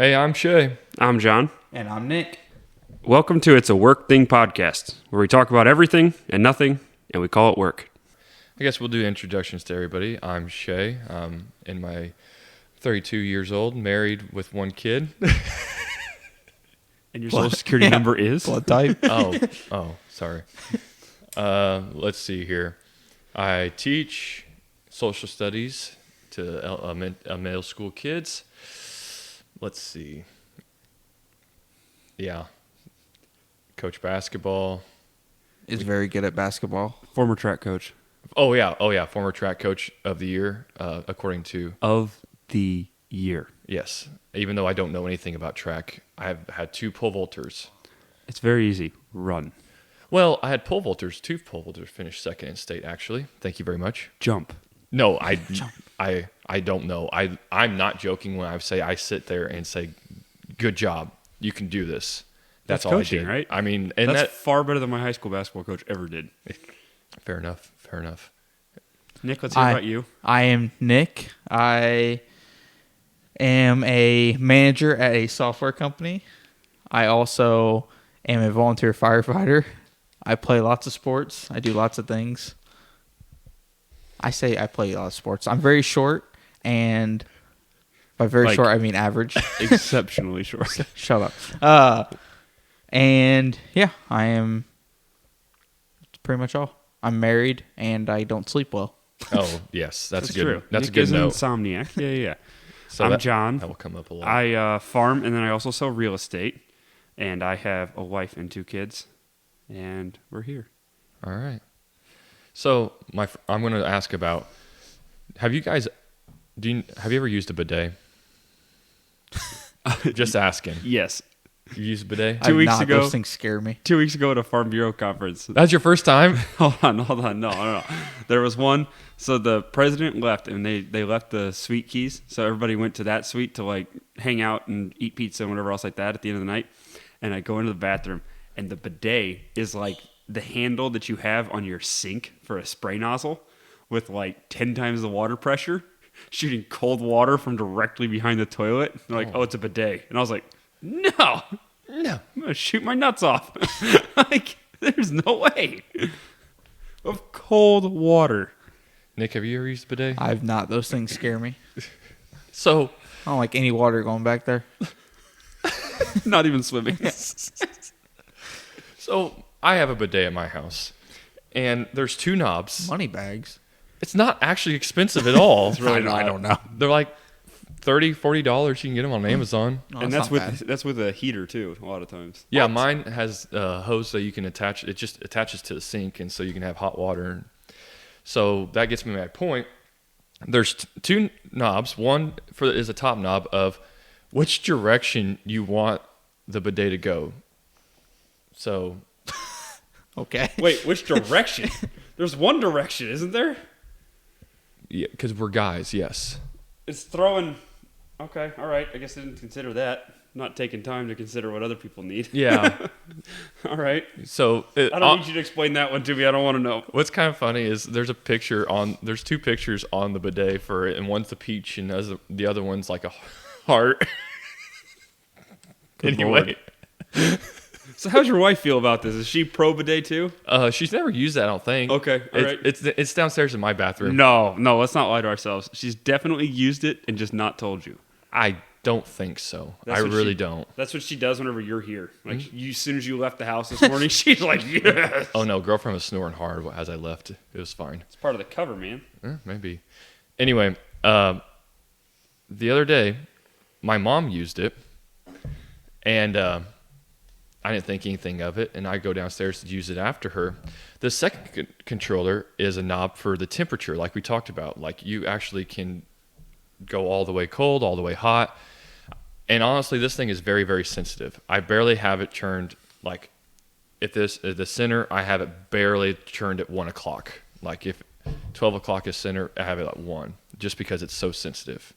Hey, I'm Shay. I'm John. And I'm Nick. Welcome to It's a Work Thing podcast, where we talk about everything and nothing, and we call it work. I guess we'll do introductions to everybody. I'm Shay. I'm in my 32 years old, married with one kid. And your social security number is? Blood type. Oh, sorry. Let's see here. I teach social studies to middle school kids. Let's see. Yeah. Coach basketball. Is very good at basketball. Former track coach. Oh, yeah. Former track coach of the year, according to... Of the year. Yes. Even though I don't know anything about track, I've had 2 pole vaulters. It's very easy. Run. Well, I had 2 pole vaulters finished second in state, actually. Thank you very much. Jump. No, I don't know. I'm not joking when I say I sit there and say, good job. You can do this. That's all coaching, I did. right? I mean, and That's that far better than my high school basketball coach ever did. fair enough. Nick, let's hear about you. I am Nick. I am a manager at a software company. I also am a volunteer firefighter. I play lots of sports. I do lots of things. I say I play a lot of sports. I'm very short, and by very short, I mean average. Exceptionally short. Shut up. And yeah, I am. That's pretty much all. I'm married, and I don't sleep well. Oh, yes. That's good. true. That's Nick a good is an note. insomniac. Yeah. So I'm John. That will come up a lot. I farm, and then I also sell real estate. And I have a wife and 2 kids. And we're here. All right. So I'm going to ask about, have you ever used a bidet? Just asking. Yes. You used a bidet? 2 weeks Not, ago- those things scare me. 2 weeks ago at a Farm Bureau conference. That's your first time? Hold on. No. There was one. So the president left, and they left the suite keys. So everybody went to that suite to like hang out and eat pizza and whatever else like that at the end of the night. And I go into the bathroom, and the bidet is like the handle that you have on your sink for a spray nozzle with like 10 times the water pressure, shooting cold water from directly behind the toilet. They're like, oh, it's a bidet. And I was like, no, I'm going to shoot my nuts off. Like, there's no way. Of cold water. Nick, have you ever used a bidet? I've not. Those things scare me. So, I don't like any water going back there. Not even swimming. so I have a bidet at my house, and there's 2 knobs. Money bags. It's not actually expensive at all. It's really not. I don't know. They're like $30, $40. You can get them on Amazon. No, And that's that's with a heater too, a lot of times. Yeah, mine has a hose that you can attach. It just attaches to the sink, and so you can have hot water. So that gets me to my point. There's 2 knobs. One is a top knob of which direction you want the bidet to go. So, Okay. Wait, which direction? There's one direction, isn't there? yeah, because we're guys, yes. It's throwing. Okay, all right. I guess I didn't consider that. Not taking time to consider what other people need. Yeah. All right. So I don't need you to explain that one to me. I don't want to know. what's kind of funny is there's 2 pictures on the bidet for it, and one's the peach, and the other one's like a heart. Anyway, So how's your wife feel about this? Is she pro bidet too? she's never used that. I don't think. Okay, all right. It's downstairs in my bathroom. No, let's not lie to ourselves. She's definitely used it and just not told you. I don't think so. That's I what really she- don't. That's what she does whenever you're here. Like as soon as you left the house this morning, she's like, yes. Oh no, girlfriend was snoring hard as I left. It was fine. It's part of the cover, man. Maybe. Anyway, the other day, my mom used it, and I didn't think anything of it, and I go downstairs to use it after her. The second controller is a knob for the temperature, like we talked about. Like you actually can go all the way cold, all the way hot. And honestly, this thing is very, very sensitive. I barely have it turned, like, if this is the center, I have it barely turned at 1 o'clock. Like, if 12 o'clock is center, I have it at 1, just because it's so sensitive.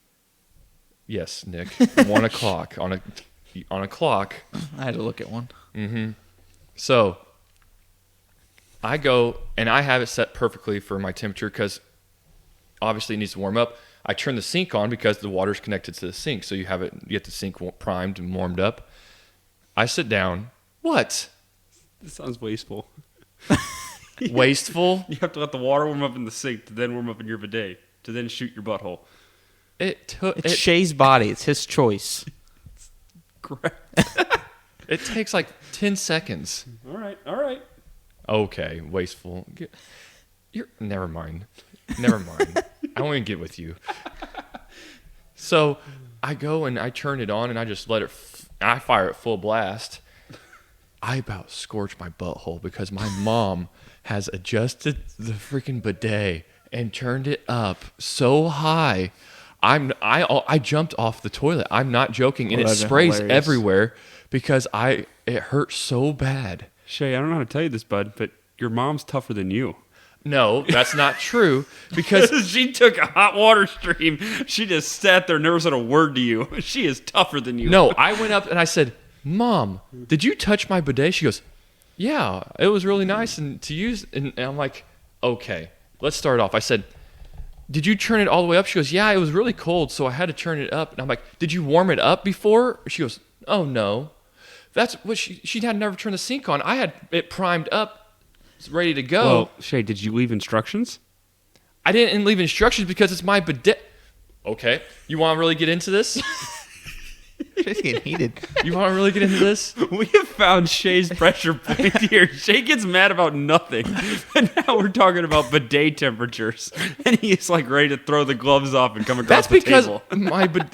Yes, Nick, 1 o'clock on a clock. I had to look at one. Mm-hmm. So, I go, and I have it set perfectly for my temperature, because obviously it needs to warm up. I turn the sink on because the water's connected to the sink. So you get the sink primed and warmed up. I sit down. What? This sounds wasteful. Wasteful? You have to let the water warm up in the sink to then warm up in your bidet to then shoot your butthole. It's Shay's body. It's his choice. Correct. It takes like 10 seconds. All right. Okay, wasteful. Never mind. I won't even get with you. So I go and I turn it on and I just let it. I fire it full blast. I about scorched my butthole because my mom has adjusted the freaking bidet and turned it up so high. I jumped off the toilet. I'm not joking, and it sprays hilarious. everywhere because it hurt so bad. Shay, I don't know how to tell you this, bud, but your mom's tougher than you. No, that's not true because She took a hot water stream. She just sat there and never said a word to you. She is tougher than you. no, I went up and I said, "Mom, did you touch my bidet?" She goes, "Yeah, it was really nice and to use." And I'm like, "Okay, let's start off." I said, "Did you turn it all the way up?" She goes, "Yeah, it was really cold, so I had to turn it up." And I'm like, "Did you warm it up before?" She goes, "Oh no." That's what she had never turned the sink on. I had it primed up, ready to go. Well, Shay, did you leave instructions? I didn't leave instructions because it's my bidet. Okay, you want to really get into this? Shay's getting heated. You want to really get into this? We have found Shay's pressure point here. Shay gets mad about nothing. And now we're talking about bidet temperatures. And he's like ready to throw the gloves off and come across That's because the table.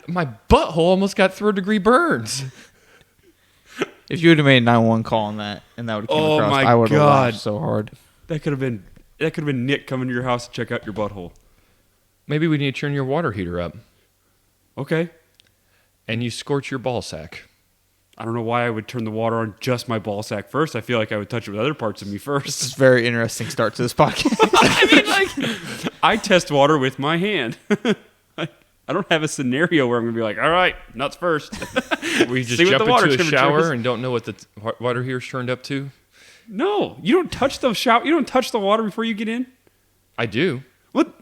my butthole almost got 3rd-degree burns. If you would have made a 911 call on that, and that would have came Oh across, my I would have God. laughed so hard. That could have been Nick coming to your house to check out your butthole. Maybe we need to turn your water heater up Okay. and you scorch your ball sack. I don't know why I would turn the water on just my ball sack first. I feel like I would touch it with other parts of me It's first. a very interesting start to this podcast. I mean, like, I test water with my hand. I don't have a scenario where I'm going to be like, all right, nuts first. We just See what jump the water into a temperature shower is. and don't know what the water heater's turned up to. No, you don't touch the shower. You don't touch the water before you get in. I do. What?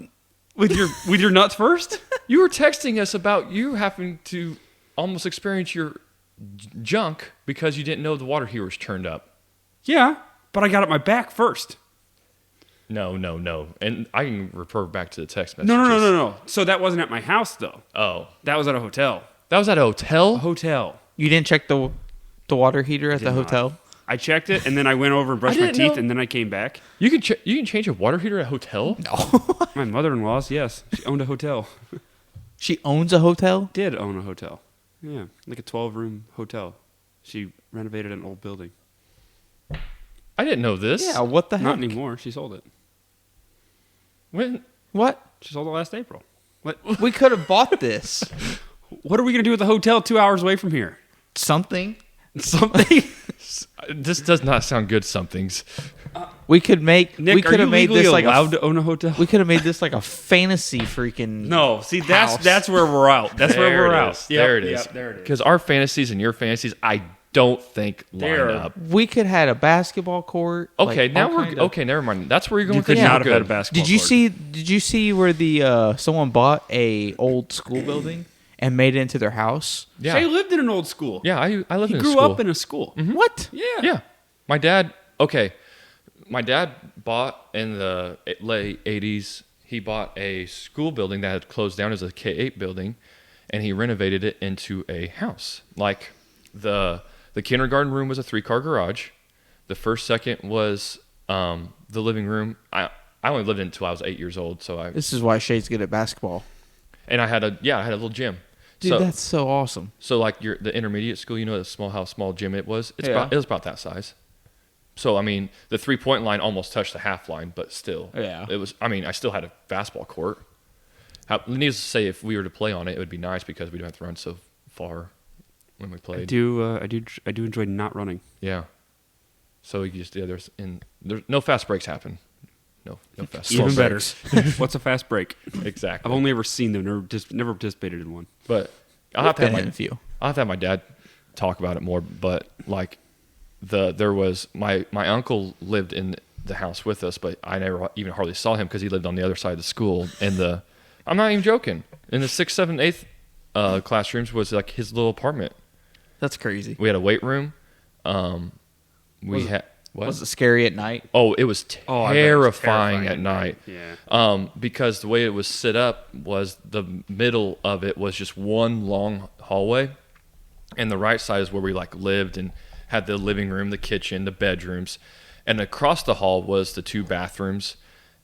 With your nuts first? You were texting us about you having to almost experience your junk because you didn't know the water heater was turned up. Yeah, but I got it my back first. No. And I can refer back to the text messages. No. So that wasn't at my house though. Oh. That was at a hotel. That was at a hotel? A hotel. You didn't check the water heater at Did the not. hotel? I checked it and then I went over and brushed I my didn't teeth know- and then I came back. You can change a water heater at a hotel? My mother-in-law's, yes. She owned a hotel. She owns a hotel? Did own a hotel. Yeah, like a 12-room hotel. She renovated an old building. I didn't know this. Yeah, what the heck? Not anymore. She sold it. When? What? She sold it last April. What? We could have bought this. What are we going to do with the hotel 2 hours away from here? Something. Something? This does not sound good. Somethings. We could make. Nick, we could are you have made legally this like allowed to own a hotel? We could have made this like a fantasy freaking. No, see, house. that's where we're out. That's where we're out. There it is. Yep, there it is. Because our fantasies and your fantasies, I don't think line They're- up. We could have had a basketball court. Okay, like, now all we're kind of- okay. Never mind. That's where you're going. You with could this? not We're have had a good. basketball Did you court. see? Did you see where the someone bought a old school building and made it into their house? Yeah, Shay lived in an old school. yeah. I lived He in a grew school. up in a school. What? Yeah. Yeah, my dad. Okay, my dad bought in the late '80s. He bought a school building that had closed down as a K-8 building, and he renovated it into a house. Like the kindergarten room was a 3-car garage. The first second was the living room. I only lived in it until I was 8 years old. So This is why Shay's good at basketball. I had a little gym. Dude, that's so awesome. So like the intermediate school, you know how small gym it was. It was about that size. So I mean, the 3-point line almost touched the half line, but still, Yeah. it was. I mean, I still had a basketball court. Needless to say, if we were to play on it, it would be nice because we don't have to run so far when we I played. do enjoy not running. Yeah. So you just there's no fast breaks happen. No fast. Slow Even better. breaks. What's a fast break? Exactly. I've only ever seen them. Never participated in one. But I'll have to have Been in a few. my dad talk about it more. But like there was my uncle lived in the house with us, but I never even hardly saw him because he lived on the other side of the school. And I'm not even joking. In the 6th, 7th, 8th classrooms was like his little apartment. That's crazy. We had a weight room. We had what? Was it scary at night? Oh, it was Oh, I bet it was terrifying at night. Yeah. Because the way it was set up was the middle of it was just one long hallway, and the right side is where we like lived and had the living room, the kitchen, the bedrooms, and across the hall was the 2 bathrooms,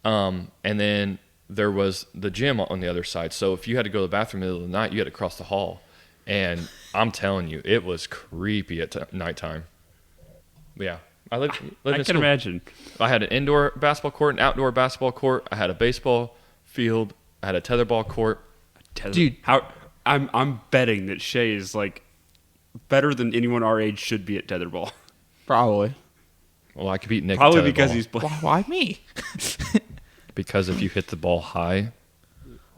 and then there was the gym on the other side. So if you had to go to the bathroom in the middle of the night, you had to cross the hall, and I'm telling you, it was creepy at nighttime. Yeah. I lived I in can school. imagine. I had an indoor basketball court, an outdoor basketball court. I had a baseball field. I had a tetherball court. Dude. I'm betting that Shay is like better than anyone our age should be at tetherball. Probably. Well, I could beat Nick. Probably at because tetherball. he's playing. Why me? Because if you hit the ball high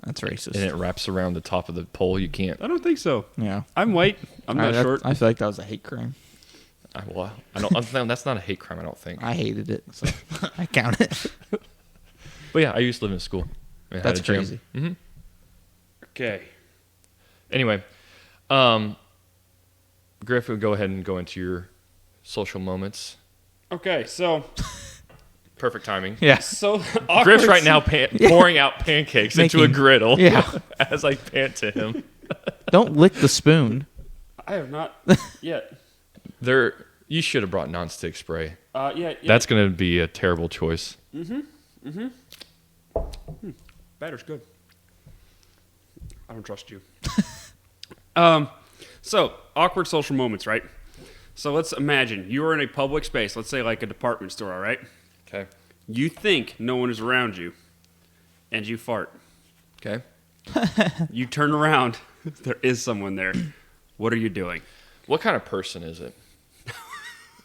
That's racist. and it wraps around the top of the pole, you can't. I don't think so. Yeah. I'm white. I'm not short. I feel like that was a hate crime. I don't. That's not a hate crime. I don't think. I hated it, so I count it. But yeah, I used to live in school. And had That's a gym. crazy. Mm-hmm. Okay. Anyway, Griff, we'll go ahead and go into your social moments. Okay. So Perfect timing. Yeah. Griff's right now pouring out pancakes into a griddle. Yeah. As I pant to him. Don't lick the spoon. I have not yet. You should have brought nonstick spray. Yeah. That's going to be a terrible choice. Batter's good. I don't trust you. So awkward social moments, right? So let's imagine you are in a public space. Let's say like a department store. All right. Okay. You think no one is around you, and you fart. Okay. You turn around. There is someone there. What are you doing? What kind of person is it?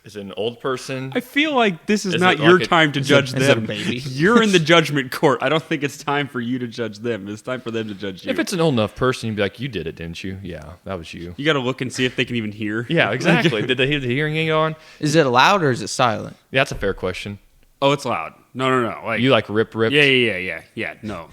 Is it an old person? I feel like this is Is not it your like a- time to judge is it a them. baby? You're in the judgment court. I don't think it's time for you to judge them. It's time for them to judge you. If it's an old enough person, you'd be like, you did it, didn't you? Yeah, that was you. You got to look and see if they can even hear. Yeah, exactly. Did they have the hearing aid on? Is it loud or is it silent? Yeah, that's a fair question. Oh, it's loud. No. Like You like rip? Yeah. No,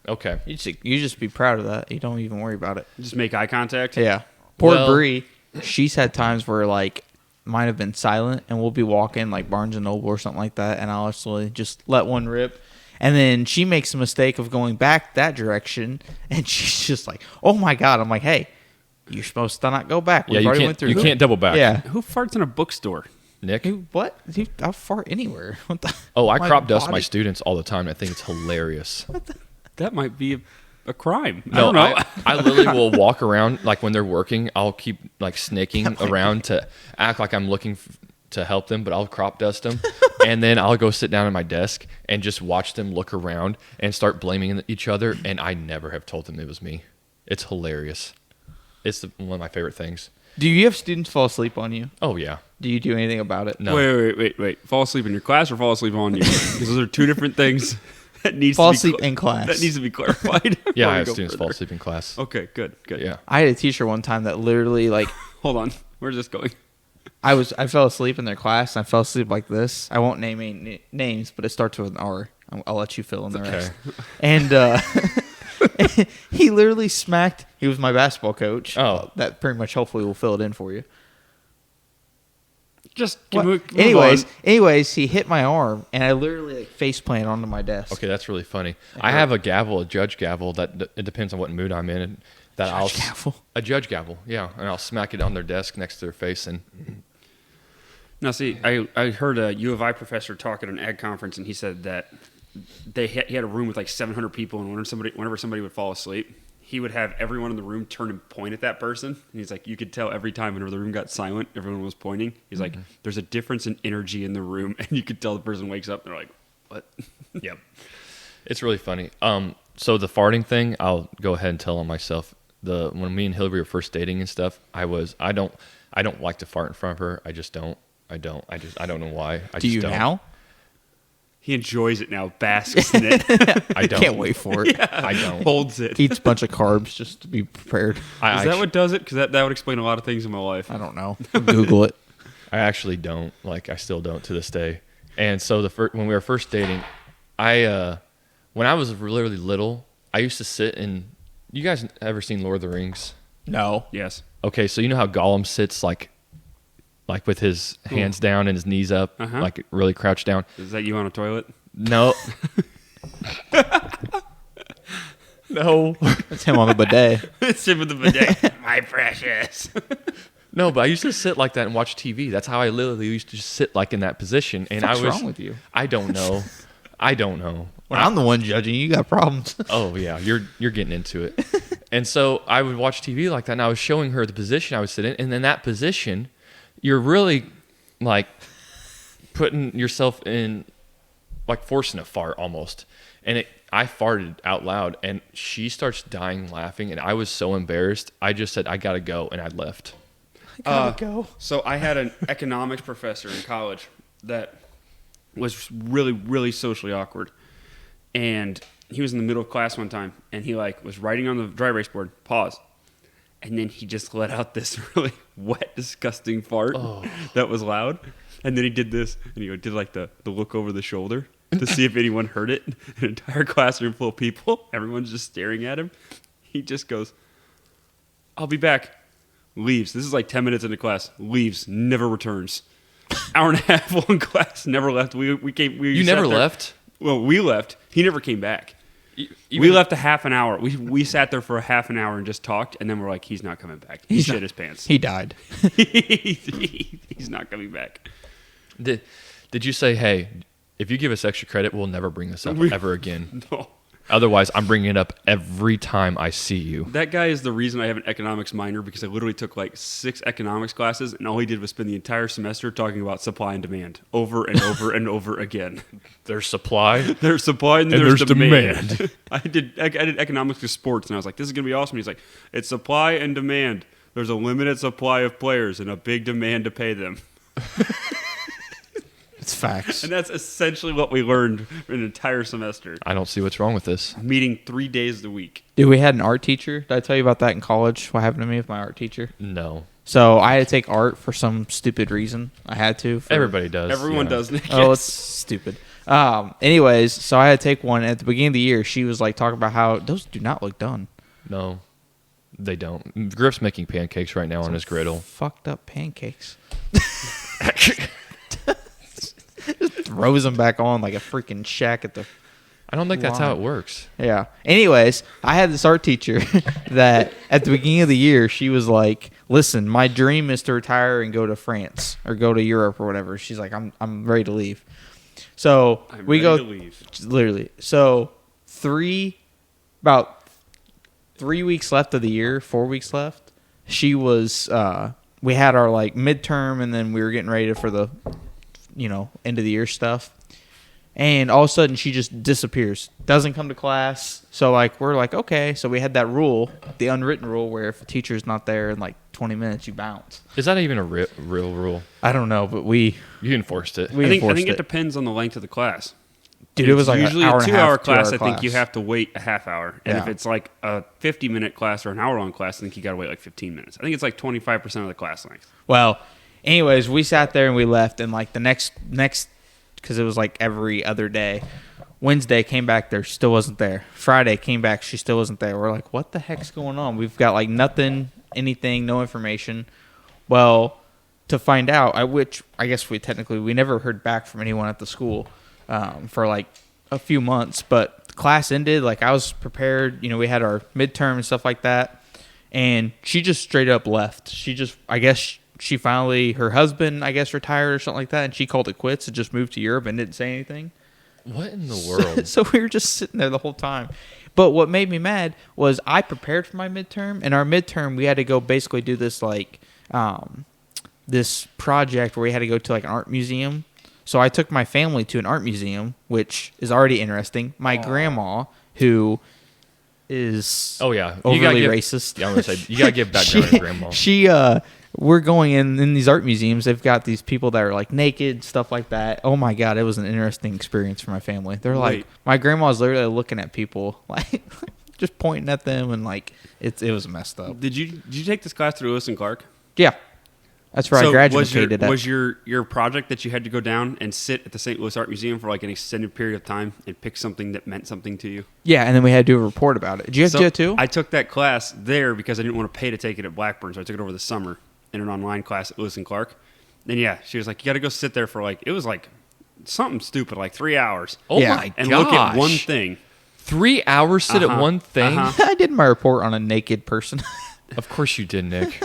Okay. You just be proud of that. You don't even worry about it. just make eye contact. Yeah. Poor Well- Bree. She's had times where like mine have been silent, and we'll be walking like Barnes and Noble or something like that, and I'll actually just let one rip. And then she makes the mistake of going back that direction, and she's just like, "Oh my god!" I'm like, "Hey, you're supposed to not go back. Yeah, We've you already can't. went through. You this." can't double back. Yeah. Who farts in a bookstore? Nick. Dude, what? Dude, I'll fart anywhere. What the? Oh, I My crop dust my body- students all the time. I think it's hilarious. That might be a crime. I No, don't know. I literally will walk around like when they're working. I'll keep like snaking around to act like I'm looking to help them, but I'll crop dust them, and then I'll go sit down at my desk and just watch them look around and start blaming each other. And I never have told them it was me. It's hilarious. It's one of my favorite things. Do you have students fall asleep on you? Oh yeah. Do you do anything about it? No. Wait. Fall asleep in your class or fall asleep on you? Because those are two different things. That needs Fall to be asleep in class. That needs to be clarified. Yeah, before I we have go students fall further. asleep in class. Okay, good. Yeah. I had a teacher one time that literally like Hold on. Where's this going? I fell asleep in their class, and I fell asleep like this. I won't name any names, but it starts with an R. I'll let you fill in the rest. And he literally smacked. He was my basketball coach. Oh. That pretty much hopefully will fill it in for you. Just What? move Anyways, he hit my arm, and I literally like face planted onto my desk. Okay, that's really funny. I have a gavel, a judge gavel. That it depends on what mood I'm in. And that Gavel? A judge gavel, yeah, and I'll smack it on their desk next to their face. And Now, see, I heard a U of I professor talk at an ag conference, and he said that he had a room with like 700 people, and whenever somebody would fall asleep, he would have everyone in the room turn and point at that person. And he's like, you could tell every time whenever the room got silent, everyone was pointing. He's like, there's a difference in energy in the room, and you could tell the person wakes up, and they're like, what? yep, it's really funny. So the farting thing, I'll go ahead and tell on myself. When me and Hillary were first dating and stuff, I don't like to fart in front of her. I just don't. I don't know why. Do you don't. now? He enjoys it now, basks in it, I don't. Can't wait for it. I don't. holds it. Eats a bunch of carbs just to be prepared. Is that what does it? Because that would explain a lot of things in my life. I don't know. Google it. I actually don't. Like, I still don't to this day. And so when we were first dating, when I was really little, I used to sit in. You guys ever seen Lord of the Rings? No. Yes. Okay, so you know how Gollum sits like with his hands down and his knees up, Uh-huh. like really crouched down. Is that you on a toilet? No. No. That's him on the bidet. It's him with the bidet. My precious. No, but I used to sit like that and watch TV. That's how I literally used to just sit like in that position. And What's I was wrong with you? I don't know. I don't know. When I'm the one judging, you got problems. Oh yeah, you're getting into it. And so I would watch TV like that, and I was showing her the position I would sit in, and in that position, you're really like putting yourself in, like forcing a fart almost. And I farted out loud, and she starts dying laughing, and I was so embarrassed. I just said, I gotta go, and I left. Go. So I had an economics professor in college that was really, really socially awkward. And he was in the middle of class one time, and he like was writing on the dry erase board, pause. And then he just let out this really wet, disgusting fart that was loud. And then he did this, and he did like the look over the shoulder to see if anyone heard it. An entire classroom full of people, everyone's just staring at him. He just goes, I'll be back. Leaves. This is like 10 minutes into class. Leaves. Never returns. Hour and a half long class. Never left. We came. You never left? Well, we left. He never came back. Even- We left a half an hour. We sat there for a half an hour and just talked, and then we're like, he's not coming back. He shit his pants. He died. He's not coming back. Did you say, hey, if you give us extra credit, we'll never bring this up ever again? No. Otherwise, I'm bringing it up every time I see you. That guy is the reason I have an economics minor, because I literally took like 6 economics classes, and all he did was spend the entire semester talking about supply and demand over and over and over again. There's supply. There's supply and, And there's there's demand. demand. I did economics to sports, and I was like, this is going to be awesome. He's like, it's supply and demand. There's a limited supply of players and a big demand to pay them. It's facts. And that's essentially what we learned an entire semester. I don't see what's wrong with this. Meeting 3 days a week. Dude, we had an art teacher. Did I tell you about that in college? What happened to me with my art teacher? No. So I had to take art for some stupid reason. I had to. Everybody does. Everyone yeah. does, Nick. Oh, it's stupid. Anyways, so I had to take one. At the beginning of the year, she was like talking about how those do not look done. No, they don't. Griff's making pancakes right now on his griddle. Fucked up pancakes. Just throws them back on like a freaking shack at the. I don't think that's how it works. Yeah. Anyways, I had this art teacher that at the beginning of the year, she was like, listen, my dream is to retire and go to France or go to Europe or whatever. She's like, I'm ready to leave. So we go to leave. literally. So about 3 weeks left of the year, 4 weeks left. She was, we had our like midterm, and then we were getting ready for the, end of the year stuff. And all of a sudden, she just disappears. Doesn't come to class. So, we're like, okay. So, we had that rule, the unwritten rule, where if a teacher's not there in, 20 minutes, you bounce. Is that even a real rule? I don't know, but You enforced it. we I think enforced it depends on the length of the class. Dude, it was like usually an hour a and a 2 hour half, class. 2 hour I think you class. have to wait a half hour, and if Yeah. it's like a 50-minute class or an hour-long class, I think you got to wait 15 minutes. I think it's 25% of the class length. Well, anyways, we sat there and we left, and the next, because it was every other day. Wednesday came back, there still wasn't there. Friday came back, she still wasn't there. We're like, what the heck's going on? We've got nothing, anything, no information. Well, to find out, which I guess we never heard back from anyone at the school for a few months, but class ended. I was prepared, we had our midterm and stuff like that, and she just straight up left. I guess she finally, her husband, retired or something like that, and she called it quits and just moved to Europe and didn't say anything. What in the world? So we were just sitting there the whole time. But what made me mad was I prepared for my midterm, and our midterm we had to go basically do this this project where we had to go to an art museum. So I took my family to an art museum, which is already interesting. My grandma, who is Oh yeah, overly racist. Yeah, I'm gonna say you gotta give background to grandma. We're going in these art museums. They've got these people that are naked, stuff like that. Oh my God, it was an interesting experience for my family. They're Wait. my grandma's literally looking at people, just pointing at them, and it was messed up. Did you take this class through Lewis and Clark? Yeah. That's where I graduated at. Was your project that you had to go down and sit at the St. Louis Art Museum for like an extended period of time and pick something that meant something to you? Yeah, and then we had to do a report about it. Did you have to do it too? I took that class there because I didn't want to pay to take it at Blackburn, so I took it over the summer in an online class at Lewis and Clark. And yeah, she was like, you got to go sit there for like, it was like something stupid, like 3 hours. Oh Yeah. my And gosh. look at one thing. 3 hours sit at one thing? I did my report on a naked person. Of course you did, Nick.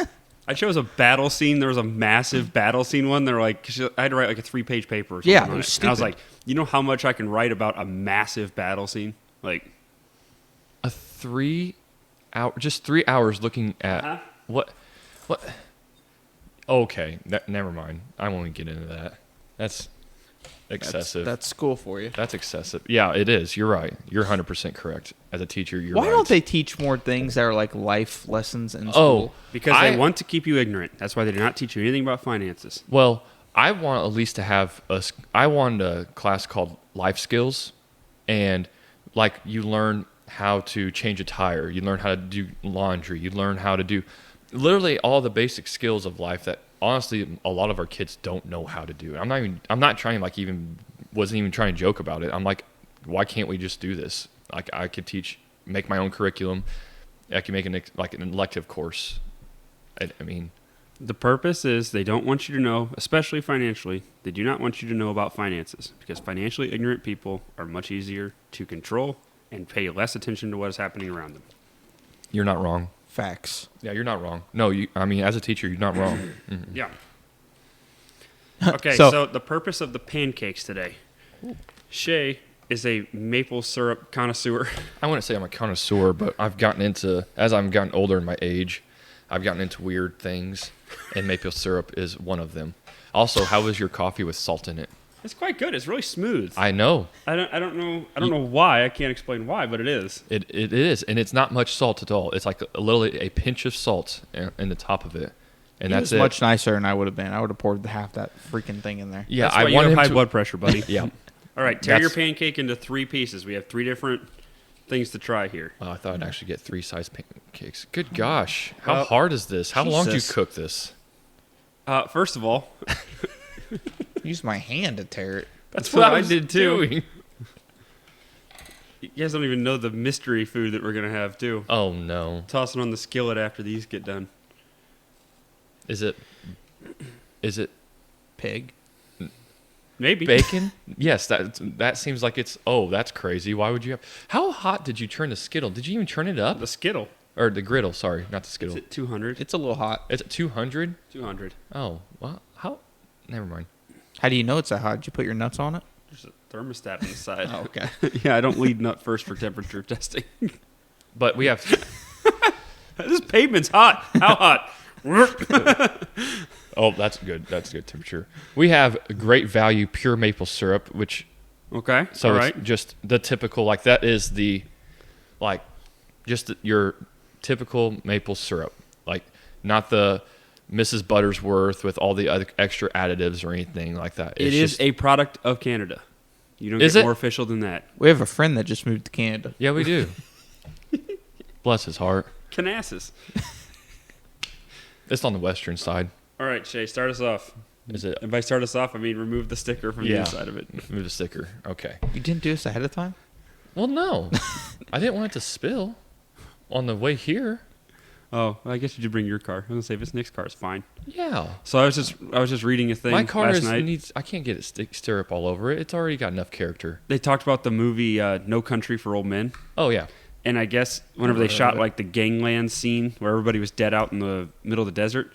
I chose a battle scene. There was a massive battle scene one. They're like, 'cause I had to write like a 3-page paper or something Yeah, on it it. was And I was stupid. like, you know how much I can write about a massive battle scene? Like, A 3 hour, just 3 hours looking at Huh? what? Okay, never mind. I won't get into that. That's excessive. That's school for you. That's excessive. Yeah, it is. You're right. You're 100% correct. As a teacher, you're Why right. don't they teach more things that are like life lessons in Oh, school? because they want to keep you ignorant. That's why they do not teach you anything about finances. Well, I want at least to have I wanted a class called life skills, and like you learn how to change a tire, you learn how to do laundry, you learn how to do literally all the basic skills of life that honestly a lot of our kids don't know how to do. I'm not trying like wasn't even trying to joke about it. I'm like, why can't we just do this? Like I could make my own curriculum. I can make an elective course. I mean, The purpose is they don't want you to know, especially financially, they do not want you to know about finances because financially ignorant people are much easier to control and pay less attention to what is happening around them. you're not wrong. Facts. Yeah, you're not wrong. No, I mean, as a teacher, you're not wrong. Mhm. Yeah. Okay, So- so the purpose of the pancakes today. Shay is a maple syrup connoisseur. I wouldn't say I'm a connoisseur, but as I've gotten older in my age, I've gotten into weird things, and maple syrup is one of them. Also, how was your coffee with salt in it? It's quite good. It's really smooth. I know. I don't know why. I can't explain why, but it is. It is, and it's not much salt at all. It's like a pinch of salt in the top of it, and He that's was it. much nicer than I would have been. I would have poured half that freaking thing in there. Yeah, That's I why you wanted have him high to. blood pressure, buddy. Yeah. All right, tear your That's- pancake into 3 pieces. We have 3 different things to try here. Oh, I thought I'd actually get 3 size pancakes. Good gosh, how Well, hard is this? How long do you Jesus. cook this? First of all, Use my hand to tear it. that's what I was did too. doing. You guys don't even know the mystery food that we're gonna have too. Oh no, Toss it on the skillet after these get done. is it Pig. Maybe. bacon? Yes, that seems like it's. Oh, that's crazy. Why would you have? How hot did you turn the skittle? Did you even turn it up? The skittle. Or the griddle? Sorry, not the Is skittle. it 200? It's a little hot. It's at 200. 200. Oh, well, how? Never mind. How do you know it's that hot? Did you put your nuts on it? There's a thermostat on the side. Oh, okay. Yeah, I don't lead nut first for temperature testing. But we have. This pavement's hot. How hot? Oh, that's good. That's good temperature. We have great value pure maple syrup, which Okay. so all it's right. just the typical like that is the like just your typical maple syrup, like not the Mrs. Buttersworth with all the other extra additives or anything like that. It is a product of Canada. You don't Is get it? more official than that. We have a friend that just moved to Canada. Yeah, we do. Bless his heart. Canassus. It's on the western side. All right, Shay, start us off. Is it? And by start us off, I mean remove the sticker from the Yeah. inside of it. Move the sticker. Okay. You didn't do this ahead of time? Well, no. I didn't want it to spill on the way here. Oh, well, I guess you did bring your car. I was gonna say if it's Nick's car, it's fine. Yeah. So I was just reading a thing My car last night. needs. I can't get it stir up all over it. It's already got enough character. They talked about the movie No Country for Old Men, Oh yeah. and I guess whenever they Never heard shot of it. like the gangland scene where everybody was dead out in the middle of the desert,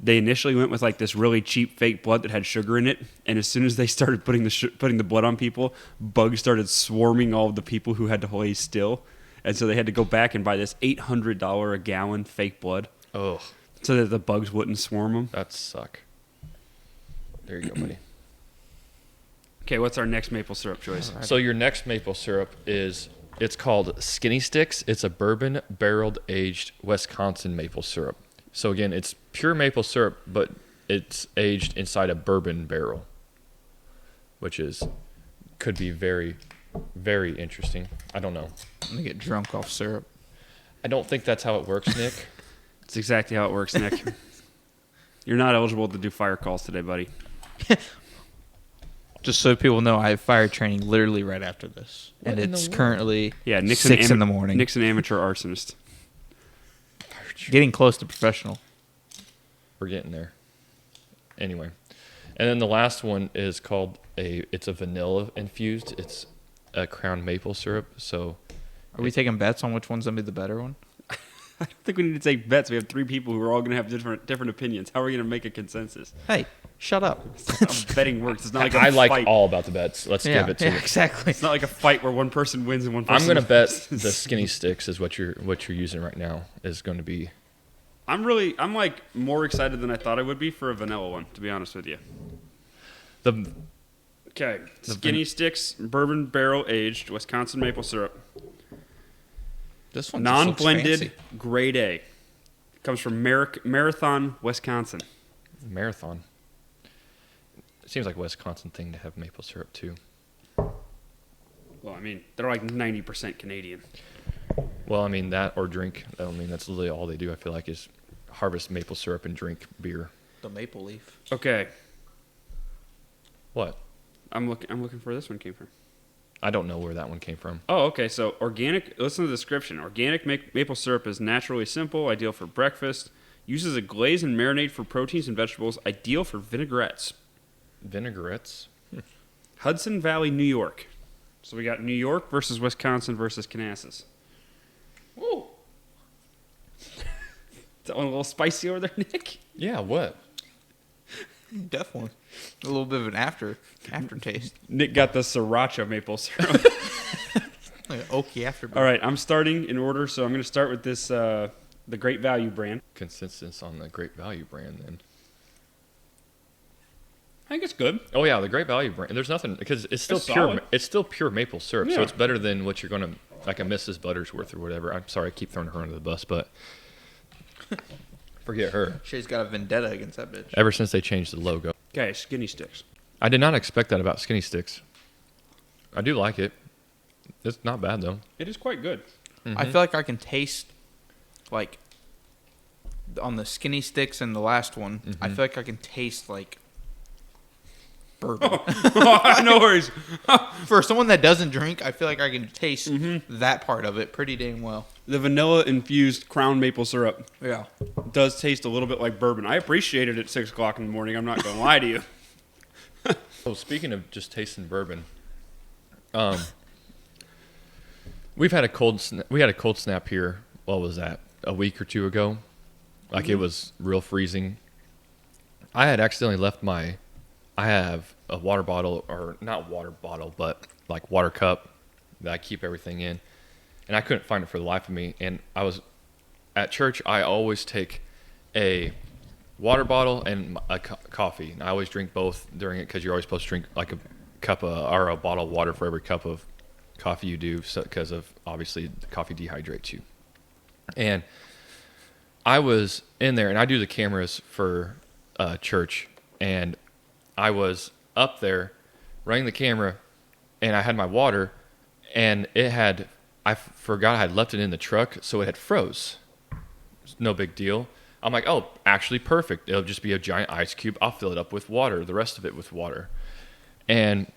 they initially went with like this really cheap fake blood that had sugar in it, and as soon as they started putting the blood on people, bugs started swarming all of the people who had to lay still, and so they had to go back and buy this $800 a gallon fake blood Oh, so that the bugs wouldn't swarm them. that suck. There you go, buddy. Okay, what's our next maple syrup choice? So your next maple syrup it's called Skinny Sticks. It's a bourbon barreled aged Wisconsin maple syrup. So again, it's pure maple syrup, but it's aged inside a bourbon barrel, which could be very, very interesting. I don't know. I'm going to get drunk off syrup. I don't think that's how it works, Nick. That's exactly how it works, Nick. You're not eligible to do fire calls today, buddy. Just so people know, I have fire training literally right after this. What And in the it's world? currently Yeah, Nick's 6 in the morning. Nick's an amateur arsonist. Getting close to professional. We're getting there. Anyway. And then the last one is called it's a vanilla infused. It's a crown maple syrup. So Are we taking bets on which one's going to be the better one? I don't think we need to take bets. We have 3 people who are all going to have different opinions. How are we going to make a consensus? Hey, shut up. That's how betting works. It's not like a I like fight. all about the bets. Let's give it to yeah, exactly. It's not like a fight where one person wins and one person I'm going to bet loses. the skinny sticks is what you're using right now is going to be. I'm like more excited than I thought I would be for a vanilla one, to be honest with you. The Okay, Skinny Sticks Bourbon Barrel Aged Wisconsin Maple Syrup, This one just looks non-blended, fancy. grade A. Comes from Marathon, Wisconsin. Marathon. It seems like a Wisconsin thing to have maple syrup too. Well, I mean, they're like 90% Canadian. Well, I mean that or drink. I mean that's literally all they do. I feel like is harvest maple syrup and drink beer. The maple leaf. Okay, What? I'm looking for where this one came from. I don't know where that one came from. Oh, okay. So organic. Listen to the description. Organic maple syrup is naturally simple, ideal for breakfast. Uses a glaze and marinade for proteins and vegetables. Ideal for vinaigrettes. Vinaigrettes. Hudson Valley, New York. So we got New York versus Wisconsin versus Canasas. Ooh. Is that one a little spicy over there, Nick? Yeah. What? Definitely. A little bit of an aftertaste. Nick got the sriracha maple syrup. Like an oaky aftertaste. All right, I'm starting in order, so I'm going to start with this, the Great Value brand. Consensus on the Great Value brand then. I think it's good. Oh yeah, the Great Value brand. There's nothing because it's still It's pure. solid. It's still pure maple syrup, so Yeah. it's better than what you're gonna like a Mrs. Buttersworth or whatever. I'm sorry, I keep throwing her under the bus, but forget her. Shay's got a vendetta against that bitch. Ever since they changed the logo, Okay, Skinny Sticks. I did not expect that about Skinny Sticks. I do like it. It's not bad though. It is quite good. I feel like I can taste, like, on the Skinny Sticks and the last one, I feel like I can taste, like, bourbon. No worries. For someone that doesn't drink, I feel like I can taste that part of it pretty dang well. The vanilla-infused crown maple syrup Yeah. does taste a little bit like bourbon. I appreciate it at 6 o'clock in the morning. I'm not going to lie to you. Oh, speaking of just tasting bourbon, we had a cold snap here. What was that? A week or two ago, like it was real freezing. I had accidentally left I have a water bottle, or not water bottle, but like water cup that I keep everything in, and I couldn't find it for the life of me. And I was at church. I always take a water bottle and a coffee. And I always drink both during it because you're always supposed to drink like a cup of, or a bottle of water for every cup of coffee you do, because of obviously coffee dehydrates you. And I was in there, and I do the cameras for church, and I was up there running the camera, and I had my water, and I forgot I had left it in the truck, so it had froze. No big deal. I'm like, oh, actually perfect. It'll just be a giant ice cube. I'll fill it up with water, the rest of it with water. And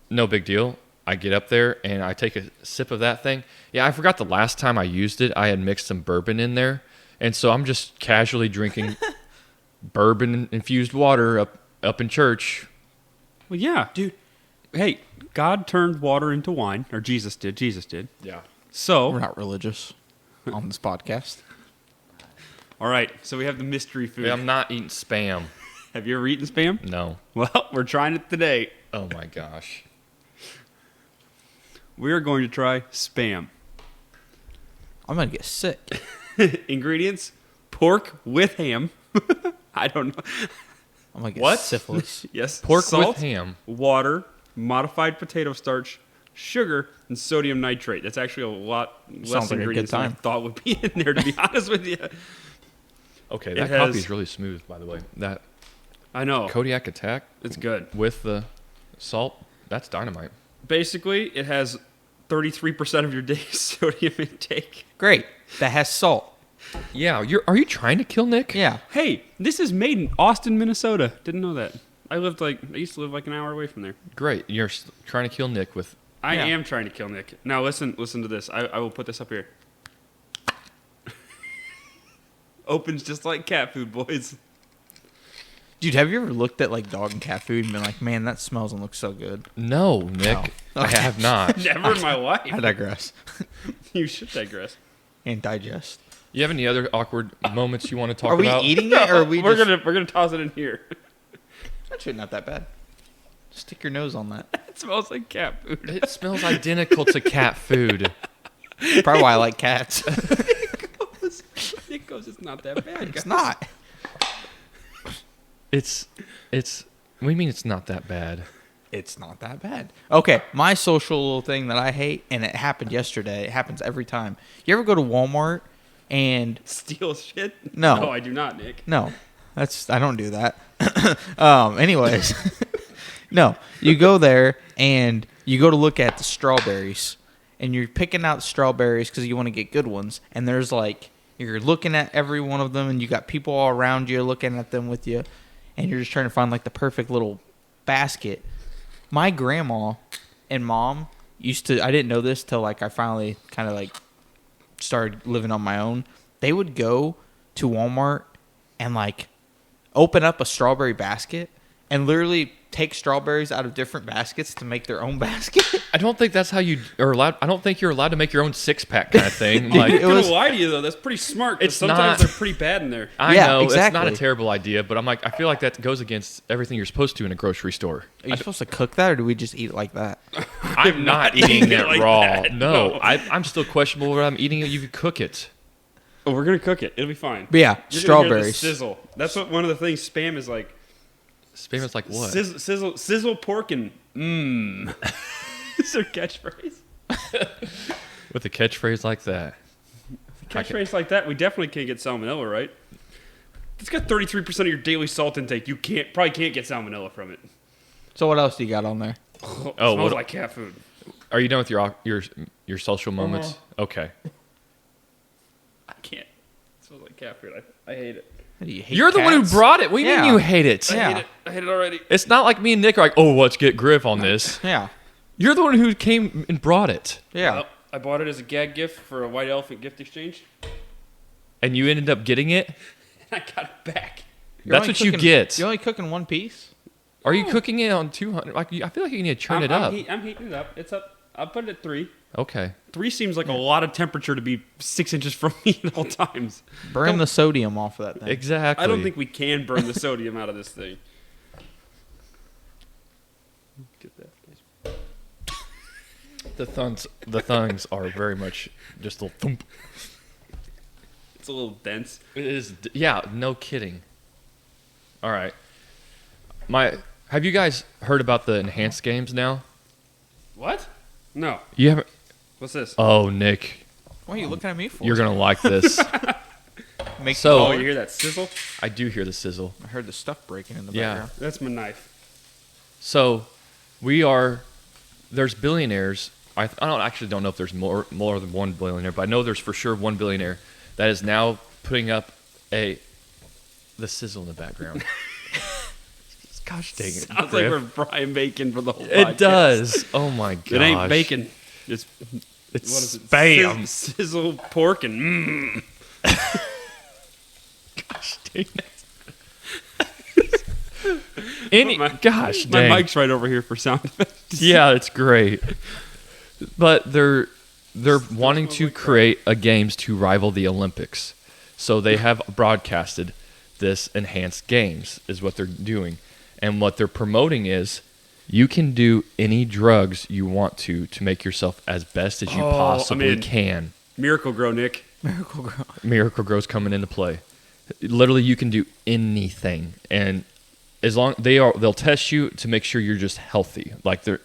no big deal. I get up there, and I take a sip of that thing. Yeah, I forgot the last time I used it, I had mixed some bourbon in there. And so I'm just casually drinking bourbon-infused water up in church. Well, yeah, dude. Hey, God turned water into wine, or Jesus did. Jesus did. Yeah. So, We're not religious on this podcast. all right. So we have the mystery food. I'm not eating Spam. Have you ever eaten Spam? No. Well, we're trying it today. Oh, my gosh. We are going to try Spam. I'm going to get sick. Ingredients: pork with ham. I don't know. I'm going to get What? syphilis. Yes, Pork salt, with ham. water, modified potato starch, sugar, and sodium nitrate. That's actually a lot less Sounds like a good ingredients than I time. thought would be in there, to be honest with you. Okay, It that has- coffee's really smooth, by the way. That I know. Kodiak Attack It's good. with the salt, that's dynamite. Basically, it has 33% of your day's sodium intake. Great. That has salt. Yeah, are you trying to kill Nick? Yeah. Hey, this is made in Austin, Minnesota. Didn't know that. I used to live like an hour away from there. Great. You're trying to kill Nick with. I Yeah. am trying to kill Nick. Now listen to this. I will put this up here. Opens just like cat food, boys. Dude, have you ever looked at like dog and cat food and been like, man, that smells and looks so good? No, Nick. Oh. I have not. Never in my life. I digress. You should digress. And digest. You have any other awkward moments you want to talk Are we about? eating it or are we we're just... gonna toss it in here. Actually, not that bad. Stick your nose on that. It smells like cat food. It smells identical to cat food. Probably why I like cats. Nick goes, it's not that bad. It's guys." not. It's. What do you mean it's not that bad? It's not that bad. Okay, my social little thing that I hate, and it happened yesterday. It happens every time. You ever go to Walmart and Steal shit? No. No, I do not, Nick. no, I don't do that. Anyways, no, you go there and you go to look at the strawberries, and you're picking out strawberries because you want to get good ones. And there's like you're looking at every one of them, and you got people all around you looking at them with you, and you're just trying to find like the perfect little basket. My grandma and mom used to, I didn't know this till like I finally kind of like started living on my own. They would go to Walmart and like open up a strawberry basket and literally take strawberries out of different baskets to make their own basket. I don't think that's how you are allowed. I don't think you're allowed to make your own 6-pack kind of thing. Like, I'm not gonna lie to you though, that's pretty smart. 'Cause It's sometimes not- they're pretty bad in there. I Yeah, know it's exactly. not a terrible idea, but I'm like, I feel like that goes against everything you're supposed to in a grocery store. Are you supposed to cook that or do we just eat it like that? I'm not eating eating it it like raw. that, No, no. I'm still questionable whether I'm eating it. You could cook it. Oh, we're gonna cook it. It'll be fine. But yeah, You're gonna hear the strawberries. sizzle. That's what one of the things spam is like. Spam is like what? Sizzle pork and mmm. Is their catchphrase? With a catchphrase like that. Catchphrase like that, we definitely can't get salmonella, right? It's got 33% of your daily salt intake. You probably can't get salmonella from it. So what else do you got on there? It Oh, smells what- like cat food. Are you done with your social moments? Okay. I can't. It smells like cat food. I hate it. What do you hate You're the one who cats? brought it. What do you Yeah. mean you hate it? Yeah. I hate it already. It's not like me and Nick are like, oh, let's get Griff on this. Yeah. You're the one who came and brought it. Yeah. Well, I bought it as a gag gift for a white elephant gift exchange. And you ended up getting it? And I got it back. You're That's only what you cooking- get. You're only cooking one piece? Are you cooking it on 200? Like, I feel like you need to turn it up. I'm heating it up. It's up. I'll put it at 3. Okay. 3 seems like a lot of temperature to be 6 inches from me at all times. Burn the sodium off of that thing. Exactly. I don't think we can burn the sodium out of this thing. Get that. the thungs are very much just a little thump. It's a little dense. It is. Yeah. No kidding. All right. Have you guys heard about the enhanced games now? What? No. You haven't. What's this? Oh, Nick, What are you looking at me for? you're gonna like this. Make So- Oh, you hear that sizzle? I do hear the sizzle. I heard the stuff breaking in the Yeah. background. That's my knife. So, there's billionaires. I don't know if there's more than one billionaire, but I know there's for sure one billionaire that is now putting up the sizzle in the background. Gosh dang it! Sounds like Griff. we're Brian Bacon for the whole podcast. It does. Oh my god! It ain't bacon. It's It's what is it? spam. Sizzle pork and mmm. Gosh dang it! Gosh My dang. mic's right over here for sound effects. Yeah, it's great. But they're wanting to create a games to rival the Olympics. So they have broadcasted this enhanced games is what they're doing. And what they're promoting is you can do any drugs you want to make yourself as best as you possibly can. Miracle Grow, Nick. Miracle Grow. Miracle Grow's coming into play. Literally, you can do anything, and as long they'll test you to make sure you're just healthy. Like they're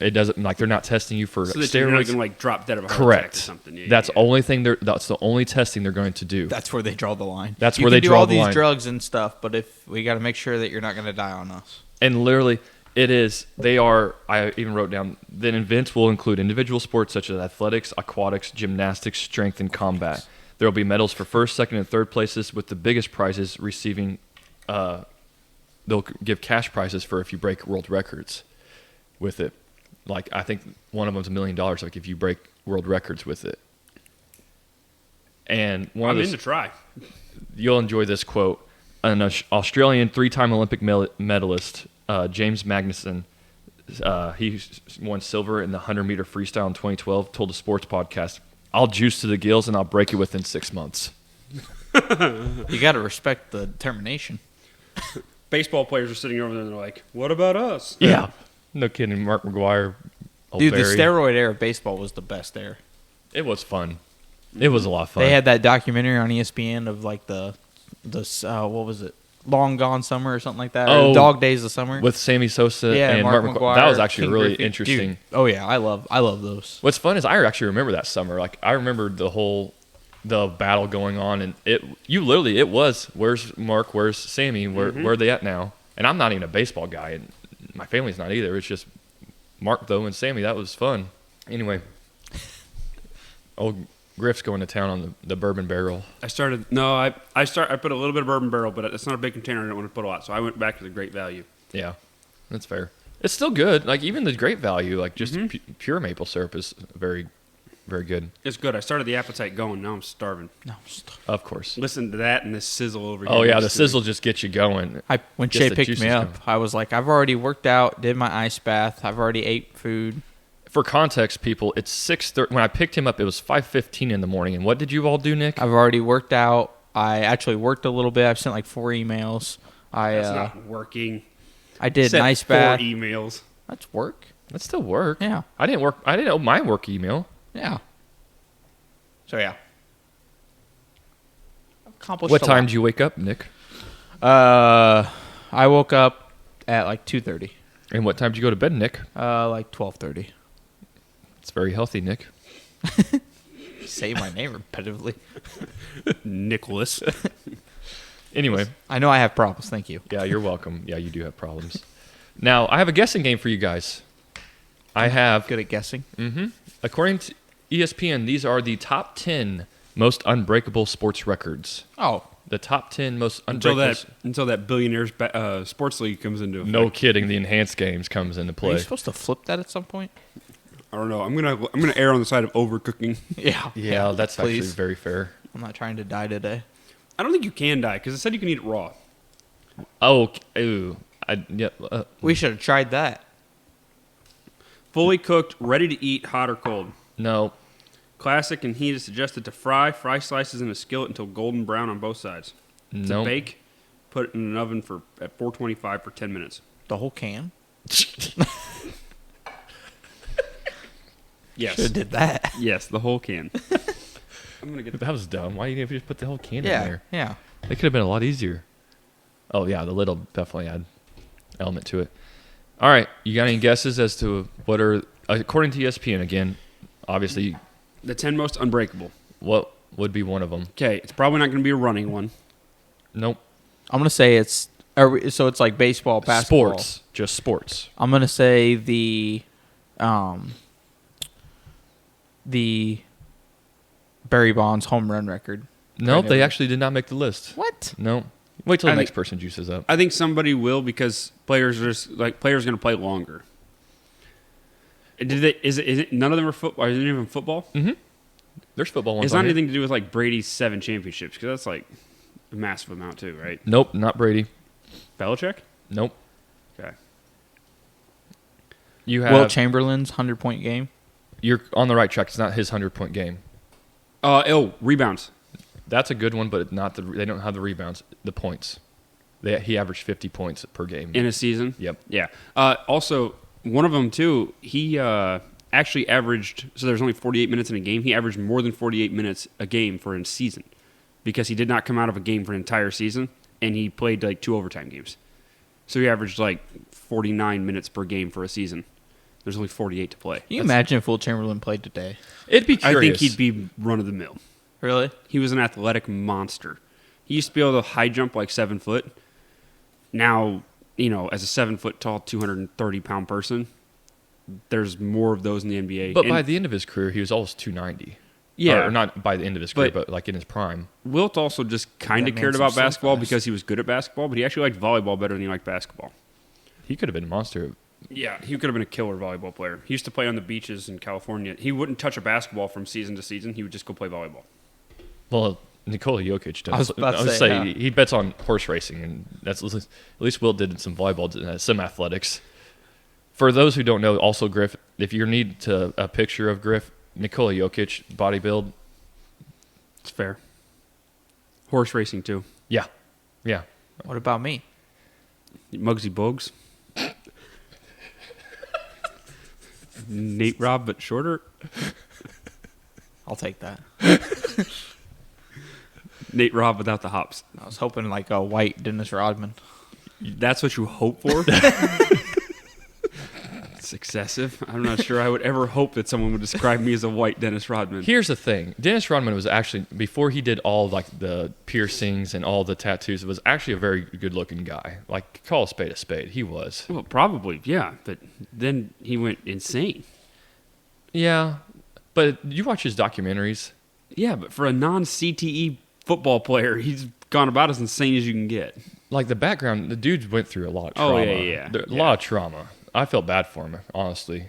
not testing you for So that you're not steroids. going to like drop dead of a heart Correct. attack or something. Yeah, That's yeah. that's the only testing they're going to do. That's where they draw the line. That's You where can they do draw all the these line. drugs and stuff, but if we got to make sure that you're not going to die on us. And literally, it is. They are. I even wrote down. The events will include individual sports such as athletics, aquatics, gymnastics, strength, and combat. There will be medals for first, second, and third places, with the biggest prizes receiving. They'll give cash prizes for if you break world records with it. Like, I think one of them's $1 million. Like, if you break world records with it. And I'm in to try. You'll enjoy this quote. An Australian 3-time Olympic medalist, James Magnuson, he won silver in the 100-meter freestyle in 2012, told a sports podcast, "I'll juice to the gills and I'll break it within 6 months." You got to respect the determination. Baseball players are sitting over there and they're like, what about us? Yeah. No kidding. Mark McGuire. Dude, the O'Berry. steroid era of baseball was the best era. It was fun. It was a lot of fun. They had that documentary on ESPN of like the what was it? Long Gone Summer or something like that. Oh, or Dog Days of Summer. with Sammy Sosa and Mark McGuire. That was actually King really Griffey. interesting. Dude, oh yeah, I love those. What's fun is I actually remember that summer. Like, I remember the battle going on, and it was, where's Mark, where's Sammy, where are they at now? And I'm not even a baseball guy, and my family's not either. It's just Mark, though, and Sammy. That was fun. Anyway, old Griff's going to town on the bourbon barrel. I put a little bit of bourbon barrel, but it's not a big container. I didn't want to put a lot, so I went back to the Great Value. Yeah, that's fair. It's still good. Like, even the Great Value, like, just pure maple syrup is very, very good. It's good. I started the appetite going. Now I'm starving. No, Of course. Listen to that and this sizzle over here. Oh, yeah, the next to me. sizzle just gets you going. When Just Shay the picked juices me up, going. I was like, I've already worked out, did my ice bath, I've already ate food. For context, people, it's 6:30. When I picked him up, it was 5:15 in the morning. And what did you all do, Nick? I've already worked out. I actually worked a little bit. I've sent like 4 emails. That's not working. I did an Sent ice 4 bath. emails. That's work. That still work. Yeah. I didn't open my work email. Yeah. So yeah. Accomplished What a time lot. did you wake up, Nick? I woke up at like 2:30. And what time did you go to bed, Nick? Like 12:30. It's very healthy, Nick. Say my name repetitively. Nicholas. Anyway, I know I have problems. Thank you. yeah, you're welcome. Yeah, you do have problems. Now, I have a guessing game for you guys. I have, Good at guessing. according to ESPN, these are the top 10 most unbreakable sports records. Oh, The top 10 most until unbreakable. that billionaires sports league comes into effect. No kidding, the enhanced games comes into are play. you supposed to flip that at some point? I don't know. I'm gonna err on the side of overcooking. Yeah. Yeah, that's actually please. very fair. I'm not trying to die today. I don't think you can die because it said you can eat it raw. Oh, ooh. We should have tried that. Fully cooked, ready to eat, hot or cold. No. Classic and heat is suggested to fry. Fry slices in a skillet until golden brown on both sides. To No. bake, put it in an oven at 425 for 10 minutes. The whole can. Yes. Should have did that. Yes, the whole can. I'm gonna get That was dumb. Why didn't you just put the whole can in there? Yeah. It could have been a lot easier. Oh, yeah, the lid will definitely add element to it. All right, you got any guesses as to what are, according to ESPN again, obviously, the 10 most unbreakable. what would be one of them? Okay, it's probably not going to be a running one. Nope. I'm gonna say it's so it's like baseball, basketball. Sports. Just sports. I'm gonna say the Barry Bonds home run record. No, Right they now. actually did not make the list. What? No. Wait till the I next think- person juices up. I think somebody will because players are just, players going to play longer. Is it none of them are football? Is it even football? Mm-hmm. There's football ones It's on not here. anything to do with like Brady's 7 championships because that's like a massive amount too, right? Nope, not Brady. Belichick? Nope. Okay. You have. Will Chamberlain's 100-point game. You're on the right track. It's not his 100-point game. Rebounds. That's a good one, but not they don't have the rebounds, the points. He averaged 50 points per game. In a season? Yep. Yeah. Also, one of them, too, he actually averaged, so there's only 48 minutes in a game. He averaged more than 48 minutes a game for a season because he did not come out of a game for an entire season, and he played like 2 overtime games. So he averaged like 49 minutes per game for a season. There's only 48 to play. Can you imagine if Will Chamberlain played today? It'd be I curious. think he'd be run-of-the-mill. Really? He was an athletic monster. He used to be able to high jump like 7 foot. Now, as a 7 foot tall, 230-pound person, there's more of those in the NBA. But And by the end of his career, he was almost 290. Yeah. Or not by the end of his career, But- but like in his prime. Wilt also just kind That of man cared some about so basketball fast. because he was good at basketball, but he actually liked volleyball better than he liked basketball. He could have been a monster. Yeah, he could have been a killer volleyball player. He used to play on the beaches in California. He wouldn't touch a basketball from season to season. He would just go play volleyball. Well, Nikola Jokic does. I was about to say, yeah. he bets on horse racing, and that's at least Will did some volleyball, some athletics. For those who don't know, also Griff, if you need a picture of Griff, Nikola Jokic body build, It's fair. Horse racing, too. yeah. What about me? Muggsy Bogues. Nate Robb, but shorter. I'll take that. Nate Robb without the hops. I was hoping like a white Dennis Rodman. That's what you hope for? It's excessive. I'm not sure I would ever hope that someone would describe me as a white Dennis Rodman. Here's the thing: Dennis Rodman was actually, before he did all like the piercings and all the tattoos, was actually a very good-looking guy. Like, call a spade a spade. He was. Well, probably, yeah. But then he went insane. Yeah, but you watch his documentaries. Yeah, but for a non-CTE football player, he's gone about as insane as you can get. Like the background, the dude went through a lot of Oh, trauma. yeah. A lot of trauma. I felt bad for him, honestly.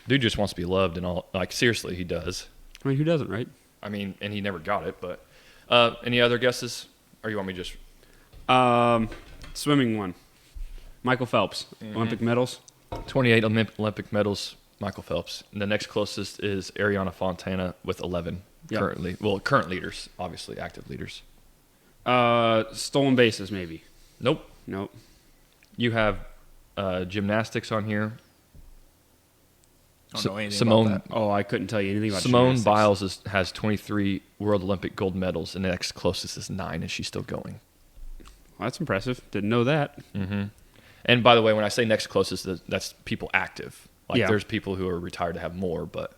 Dude just wants to be loved and all. Like, seriously, he does. I mean, who doesn't, right? I mean, and he never got it. But any other guesses, or you want me to just? Swimming one. Michael Phelps, Olympic medals. 28 Olympic medals, Michael Phelps. And the next closest is Ariana Fontana with 11 Yep. currently. Well, current leaders, obviously active leaders. Stolen bases, maybe. Nope. Nope. You have gymnastics on here. I don't know anything Simone about that. Oh, I couldn't tell you anything about Simone gymnastics. Biles has 23 World Olympic gold medals, and the next closest is 9, and she's still going. Well, that's impressive. Didn't know that. Mm-hmm. And by the way, when I say next closest, that's people active. Like, Yeah. there's people who are retired to have more, but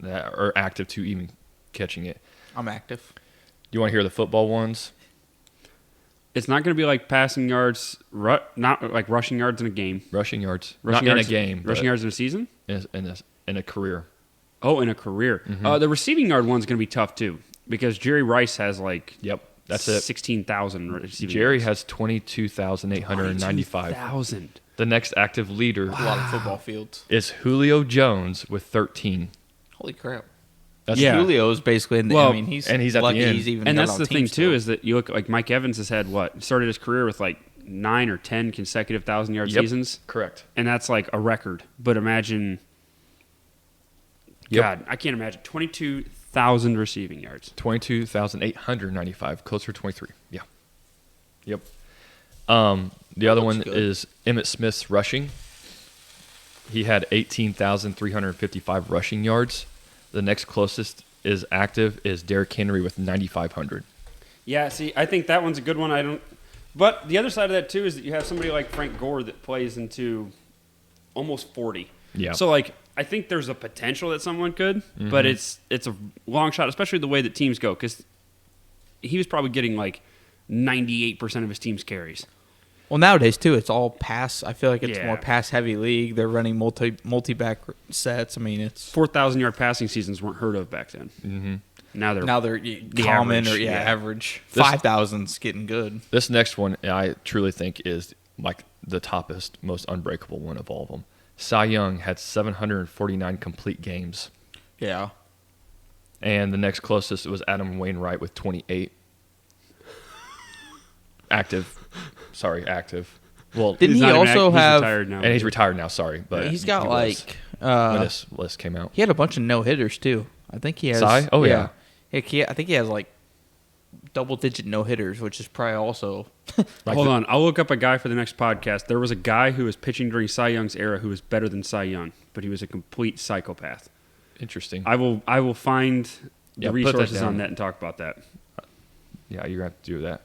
that are active to even catching it. I'm active. You want to hear the football ones? It's not going to be like passing yards, not like rushing yards in a game. Rushing yards. Rushing Not yards, in a game. Rushing but yards in a season? in a career. Oh, in a career. The receiving yard one's going to be tough, too, because Jerry Rice has like Yep. That's it. 16,000 receiving Jerry yards. has 22,895. 22,000. The next active leader A lot of football fields. is Julio Jones with 13. Holy crap. That's Yeah. Julio's basically in the. Well, I mean, he's and he's at the lucky end. he's even. And got that's on the team thing, still. too, is that you look like Mike Evans has had started his career with like 9 or 10 consecutive 1,000-yard Yep. seasons. Correct. And that's like a record. But imagine, Yep. God, I can't imagine 22,000 receiving yards. 22,895, closer to 23. Yeah. Yep. The other looks one good. is Emmitt Smith's rushing. He had 18,355 rushing yards. The next closest is active is Derrick Henry with 9,500. Yeah, see, I think that one's a good one. I don't. But the other side of that too is that you have somebody like Frank Gore that plays into almost 40. Yeah. So like, I think there's a potential that someone could, but it's a long shot, especially the way that teams go, because he was probably getting like 98% of his team's carries. Well, nowadays too, it's all pass. I feel like it's Yeah. more pass heavy league. They're running multi back sets. I mean, it's 4,000-yard passing seasons weren't heard of back then. Mm-hmm. Now they're now they're common average, or yeah. average. This- 5,000's getting good. This next one, I truly think, is like the toppest, most unbreakable one of all of them. Cy Young had 749 complete games. Yeah. And the next closest was Adam Wainwright with 28. Active. Well, Didn't He's he not even also he's have? retired now. and he's retired now, sorry. But He's got he was like. when this list came out. He had a bunch of no hitters too. I think he has. Cy? Oh, yeah. I think he has like double digit no hitters, which is probably also. Like Hold on, I'll look up a guy for the next podcast. There was a guy who was pitching during Cy Young's era who was better than Cy Young, but he was a complete psychopath. Interesting. I will find the Yeah, put that resources down. on that and talk about that. Yeah, you're going to have to do that.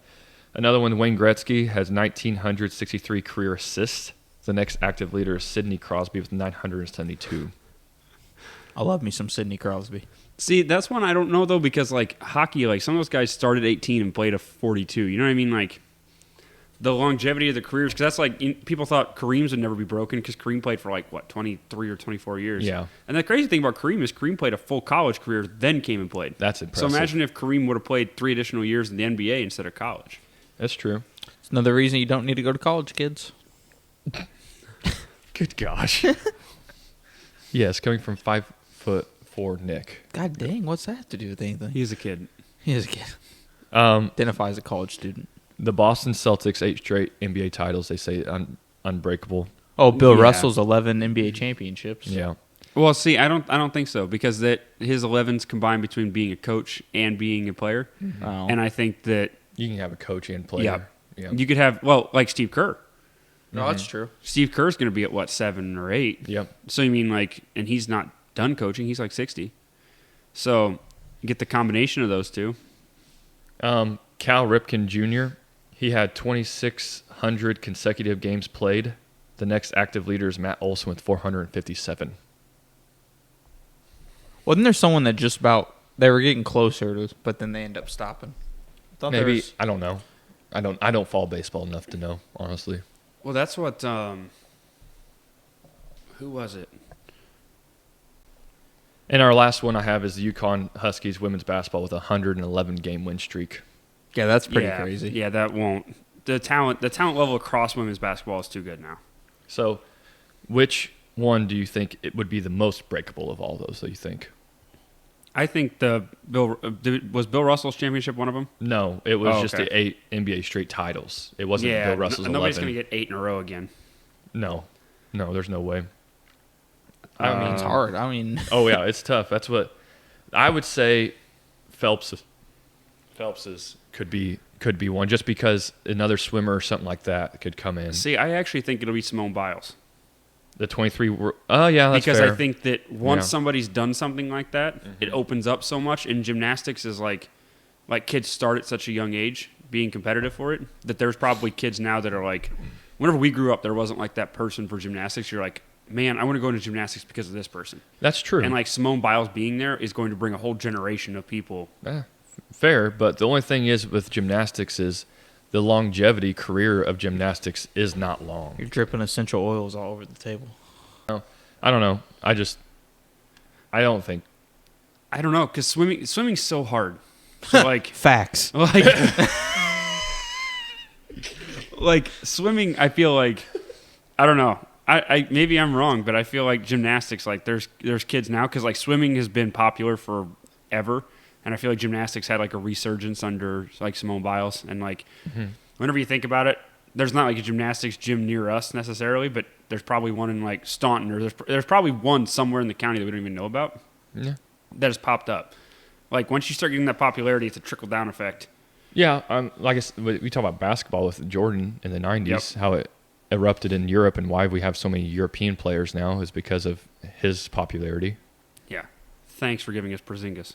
Another one, Wayne Gretzky, has 1,963 career assists. The next active leader is Sidney Crosby with 972. I love me some Sidney Crosby. See, that's one I don't know though, because like hockey, like some of those guys started 18 and played a 42. You know what I mean? Like the longevity of the careers, because that's like people thought Kareem's would never be broken because Kareem played for 23 or 24 years. Yeah. And the crazy thing about Kareem is Kareem played a full college career, then came and played. That's impressive. So imagine if Kareem would have played 3 additional years in the NBA instead of college. That's true. It's another reason you don't need to go to college, kids. Good gosh. Yes, coming from 5'4" Nick. God dang, what's that have to do with anything? He's a kid. He is a kid. Um, Identifies as a college student. the Boston Celtics 8 straight NBA titles. They say unbreakable. Oh, Bill Yeah. Russell's 11 NBA championships. Yeah. Well, see, I don't think so because that his 11's combined between being a coach and being a player, Oh. and I think that You can have a coach and player. Yeah. you could have like Steve Kerr. No, that's true. Steve Kerr's going to be at 7 or 8. Yep. So you mean and he's not done coaching. He's like 60. So you get the combination of those two. Cal Ripken Jr., he had 2,600 consecutive games played. The next active leader is Matt Olson with 457. Wasn't there someone that just about they were getting closer, but then they end up stopping? Thought there Maybe, was- I don't know. I don't follow baseball enough to know, honestly. Well, that's what. Who was it? And our last one I have is the UConn Huskies women's basketball with a 111-game win streak. Yeah, that's pretty Yeah, crazy. Yeah, that won't. The talent level across women's basketball is too good now. So, which one do you think it would be the most breakable of all those that you think? I think was Bill Russell's championship one of them? No, it was just okay. the 8 NBA straight titles. It wasn't Yeah, Bill Russell's nobody's 11. going to get 8 in a row again. No, there's no way. I mean, it's hard. I mean, Oh yeah, it's tough. That's what I would say. Phelps could be one just because another swimmer or something like that could come in. See, I actually think it'll be Simone Biles. The 23. Oh yeah, that's Because fair. I think that once Yeah. somebody's done something like that, it opens up so much. And gymnastics is like kids start at such a young age being competitive for it that there's probably kids now that are like, whenever we grew up, there wasn't like that person for gymnastics. You're like, man, I want to go into gymnastics because of this person. That's true. And like Simone Biles being there is going to bring a whole generation of people. Fair, but the only thing is with gymnastics is the longevity career of gymnastics is not long. you're dripping essential oils all over the table. I don't know. I don't think. I don't know because swimming's so hard. So like Facts. like swimming, I feel like I don't know. I maybe I'm wrong, but I feel like gymnastics, like there's kids now because like swimming has been popular forever, and I feel like gymnastics had like a resurgence under like Simone Biles, and like whenever you think about it, there's not like a gymnastics gym near us necessarily, but there's probably one in like Staunton, or there's probably one somewhere in the county that we don't even know about Yeah. that has popped up. Like once you start getting that popularity, it's a trickle down effect. Yeah, like I said, we talk about basketball with Jordan in the 90s, how it erupted in Europe and why we have so many European players now is because of his popularity. Yeah. Thanks for giving us Porzingis.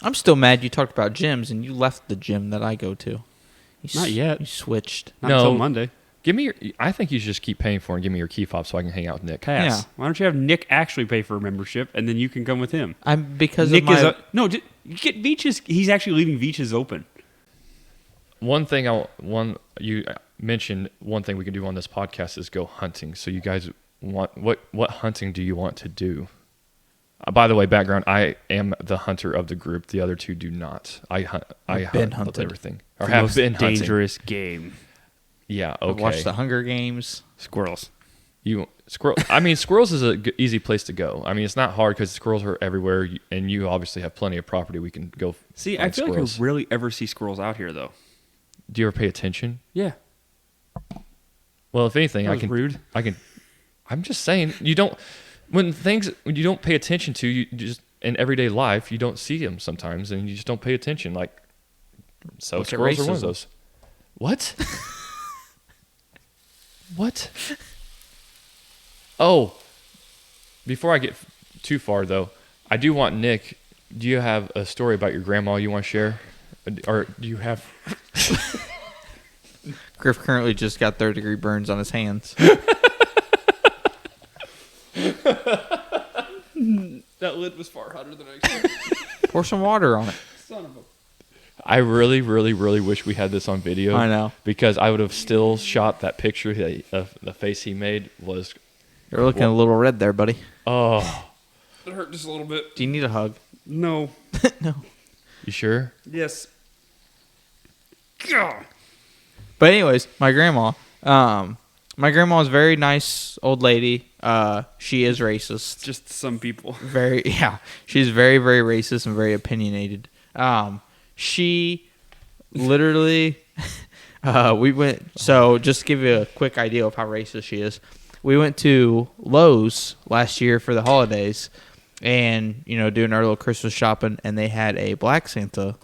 I'm still mad you talked about gyms and you left the gym that I go to. Not yet. You switched. Not No. until Monday. Give me I think you should just keep paying for it and give me your key fob so I can hang out with Nick. Pass. Yeah. Why don't you have Nick actually pay for a membership and then you can come with him? Because Nick of my, is you get Veach's. He's actually leaving Veach's open. One thing you mentioned, one thing we can do on this podcast is go hunting. So you guys want what hunting do you want to do? By the way, background, I am the hunter of the group. The other two do not. I hunt been with hunted. everything. Or The have most been hunting. dangerous game. Yeah, I've okay. watched the Hunger Games. Squirrels. Squirrels is a easy place to go. I mean, it's not hard because squirrels are everywhere, and you obviously have plenty of property we can go. See, I find feel squirrels. like you rarely ever see squirrels out here, though. Do you ever pay attention? Yeah. Well, if anything, That was rude. I'm just saying you don't when you don't pay attention to you just in everyday life you don't see them sometimes and you just don't pay attention. Like so, Look at squirrels are one of racism. those. What? What? Oh, before I get too far though, I do want Nick. Do you have a story about your grandma you want to share, or do you have? Griff currently just got third-degree burns on his hands. That lid was far hotter than I expected. Pour some water on it. Son of a... I really, really, really wish we had this on video. I know. Because I would have still shot that picture of the face he made was. You're looking a little red there, buddy. Oh, It hurt just a little bit. Do you need a hug? No. No. you sure? Yes. God. But anyways, my grandma. My grandma is a very nice old lady. She is racist. Just some people. She's very, very racist and very opinionated. She literally, we went. So just to give you a quick idea of how racist she is, we went to Lowe's last year for the holidays, and doing our little Christmas shopping, and they had a black Santa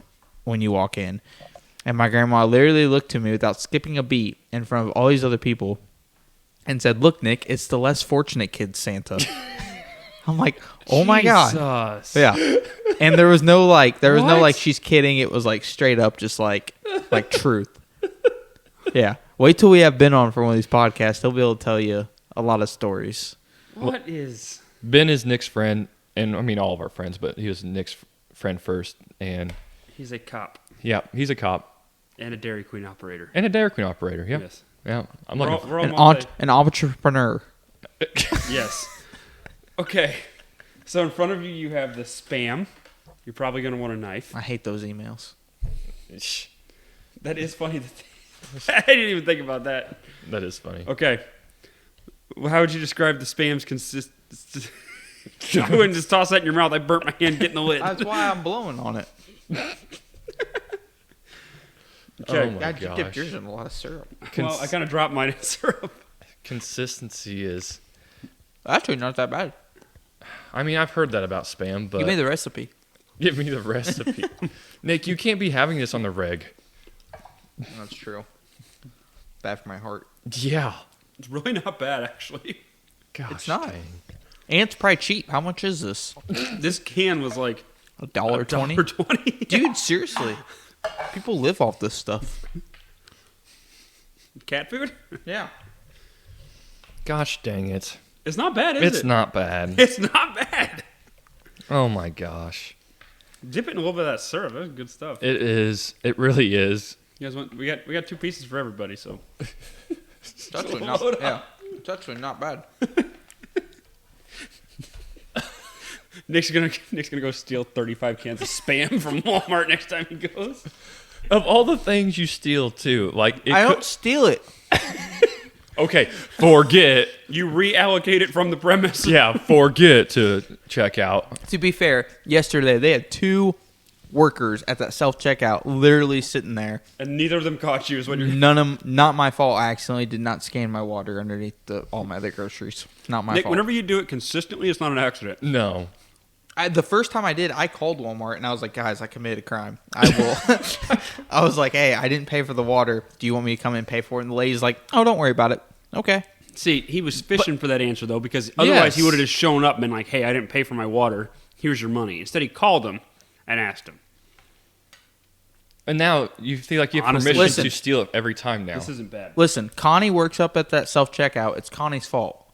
when you walk in, and my grandma literally looked to me without skipping a beat in front of all these other people, and said, "Look, Nick, it's the less fortunate kid Santa." I'm like, oh my God. Jesus. Yeah. And there was no no What? like she's kidding. It was like straight up just like truth. Yeah. Wait till we have Ben on for one of these podcasts. He'll be able to tell you a lot of stories. What is... Ben is Nick's friend, and I mean all of our friends, but he was Nick's friend first. And He's a cop yeah, he's a cop and a Dairy Queen operator. and a Dairy Queen operator. Yeah, Yes. yeah. I'm We're looking. all- we're all An, multi- an entrepreneur. Yes. Okay. So in front of you, you have the spam. You're probably going to want a knife. I hate those emails. That is funny. I didn't even think about that. That is funny. Okay. Well, how would you describe the spam's consistency? I wouldn't just toss that in your mouth. I burnt my hand getting the lid. That's why I'm blowing on it. Okay. Oh my God, you dipped gosh. yours in a lot of syrup. Well, I kind of dropped mine in syrup. Consistency is. Actually, not that bad. I mean, I've heard that about spam, but You made the recipe. give me the recipe. Nick, you can't be having this on the reg. That's true. Bad for my heart. Yeah. It's really not bad, actually. Gosh, It's not. dang. And it's probably cheap. How much is this? This can was like $1.20? $1.20. Dude, seriously. People live off this stuff. Cat food? Yeah. Gosh dang it. It's not bad, is It's it? not bad. It's not bad. Oh my gosh. Dip it in a little bit of that syrup. That's good stuff. It is. It really is. You guys want? We got 2 pieces for everybody. So It's actually not, Load up. yeah. It's actually not bad. Nick's gonna go steal 35 cans of spam from Walmart next time he goes. Of all the things you steal, too, like it I could- don't steal it. Okay, forget. You reallocate it from the premise. Yeah, forget to check out. To be fair, yesterday they had 2 workers at that self-checkout literally sitting there. And neither of them caught you. Is what you're. None of them, not my fault. I accidentally did not scan my water underneath all my other groceries. Not my Nick, fault. whenever you do it consistently, it's not an accident. No. The first time I did, I called Walmart and I was like, guys, I committed a crime. I will. I was like, hey, I didn't pay for the water. Do you want me to come in and pay for it? And the lady's like, oh, don't worry about it. Okay. See, he was fishing for that answer though, because otherwise he Yes. would have just shown up and been like, "Hey, I didn't pay for my water. Here's your money." Instead, he called him and asked him. And now you feel like you have Honestly, permission listen. to steal it every time now. This isn't bad. Listen, Connie works up at that self-checkout. It's Connie's fault.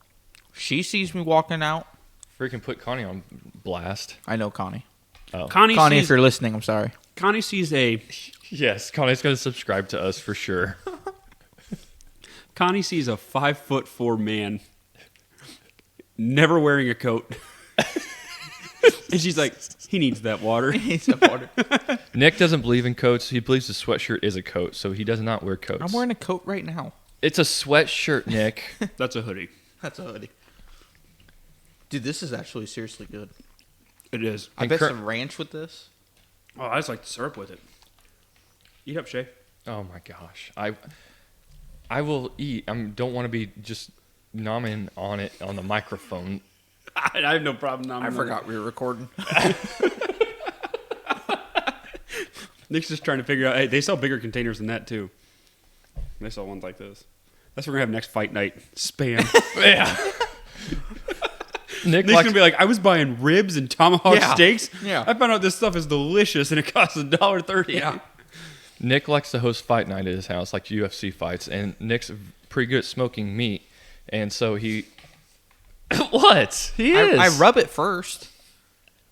She sees me walking out. Freaking put Connie on blast. I know Connie. Oh. Connie Connie, if sees, you're listening, I'm sorry. Connie sees a Yes, Connie's going to subscribe to us for sure. Connie sees a 5'4" man never wearing a coat. And she's like, he needs that water. He's a water. Nick doesn't believe in coats. He believes a sweatshirt is a coat, so he does not wear coats. I'm wearing a coat right now. It's a sweatshirt, Nick. That's a hoodie. That's a hoodie. Dude, this is actually seriously good. It is. I And bet cur- some ranch with this. Oh, I just like the syrup with it. Eat up, Shay. Oh my gosh. I will eat. I don't want to be just nomming on it on the microphone. I have no problem. I forgot we were recording. Nick's just trying to figure out. Hey, they sell bigger containers than that too. They sell ones like this. That's what we're gonna have next fight night. Spam. Yeah. Nick Nick's likes, gonna be like, I was buying ribs and tomahawk Yeah. steaks. Yeah. I found out this stuff is delicious and it costs $1.30. Yeah. Nick likes to host fight night at his house, like UFC fights, and Nick's pretty good at smoking meat, and so he. What? He is. I rub it first.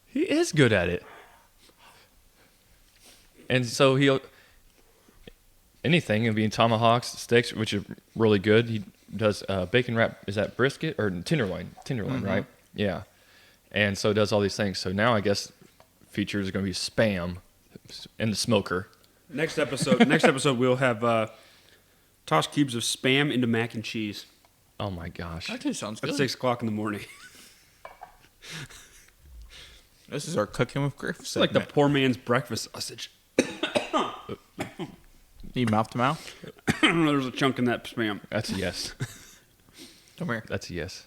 He is good at it. And so he'll anything, and being tomahawks, steaks, which are really good. He does bacon wrap. Is that brisket or tenderloin? Tenderloin, right? Yeah. And so does all these things. So now I guess features are going to be Spam in the smoker. Next episode we'll have tossed cubes of Spam into mac and cheese. Oh my gosh. Actually sounds good. At 6 o'clock in the morning. This is our cooking with Griff. It's like the poor man's breakfast sausage. You mouth to mouth? There's a chunk in that Spam. That's a yes. Come here. That's a yes.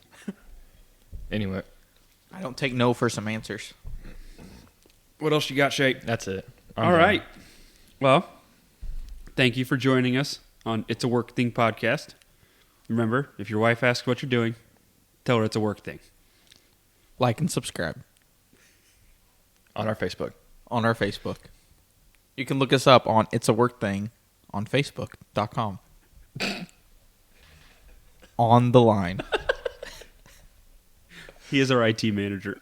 Anyway, I don't take no for some answers. What else you got, Shake? that's it. All right. Well, thank you for joining us on It's a Work Thing podcast. Remember, if your wife asks what you're doing, tell her it's a work thing. Like and subscribe On our Facebook. on our Facebook. You can look us up on It's a Work Thing on Facebook.com. On the line. He is our IT manager.